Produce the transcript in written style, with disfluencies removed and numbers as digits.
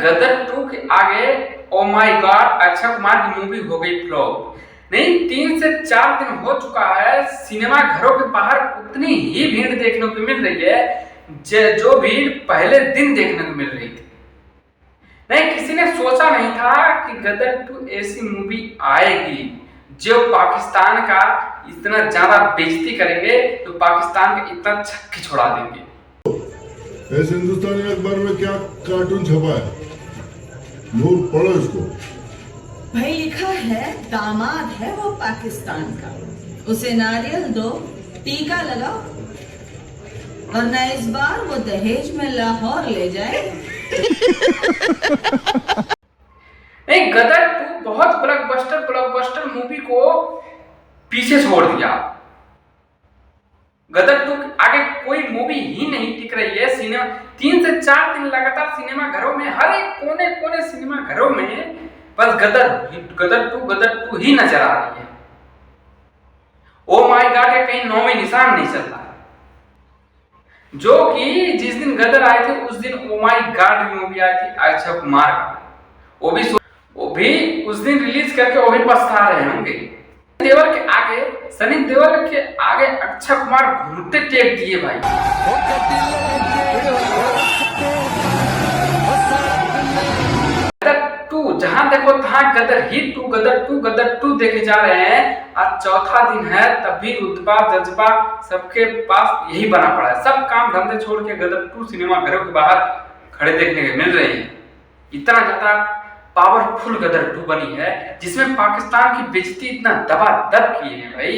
गदर 2 के आगे oh my God Akshay Kumar की मूवी हो गई फ्लॉप। नहीं, 3 से 4 दिन हो चुका है, सिनेमा घरों के बाहर उतनी ही भीड़ देखने को मिल रही है जो भीड़ पहले दिन देखने को मिल रही थी। नहीं, किसी ने सोचा नहीं था कि गदर 2 ऐसी मूवी आएगी जो पाकिस्तान का इतना ज्यादा बेइज्जती करेंगे, तो पाकिस्तान का इतना छक्के छोड़ा देंगे। ऐसे हिंदुस्तानी अखबार में क्या कार्टून छपा है, नूर पढ़ो इसको। भाई लिखा है दामाद है वो पाकिस्तान का, उसे नारियल दो, टीका लगाओ, वरना इस बार वो दहेज में लाहौर ले जाए। नहीं, गदर 2 बहुत ब्लॉकबस्टर मूवी को पीछे छोड़ दिया। गदर 2 आगे कोई मूवी ही नहीं टिक रही है। सिनेमा 3 से 4 दिन लगातार सिनेमा घरों में, हर एक कोने सिनेमा घरों में बस गदर 2 ही नजर आ रही है। ओ माय गॉड के कहीं नौवीं निशान नहीं चल रहा, जो कि जिस दिन गदर आए थे उस दिन ओ माय गॉड मूवी आई थी अक्षय कुमार का, वो भी उस दिन रिलीज करके वो भी पछता रहे होंगे। सनी देओल के आगे अक्षय कुमार घूमते टेक दिए भाई। गदर 2 जहां देखो तहां गदर 2 देखे जा रहे हैं। आज चौथा दिन है, तब भी रुतबा जज्बा सबके पास यही बना पड़ा है। सब काम धंधे छोड़ के गदर 2 सिनेमा घरों के बाहर खड़े देखने के मिल रहे हैं। इतना ज्यादा पावरफुल गदर 2 बनी है, जिसमें पाकिस्तान की बेइज्जती इतना दबादब की है भाई।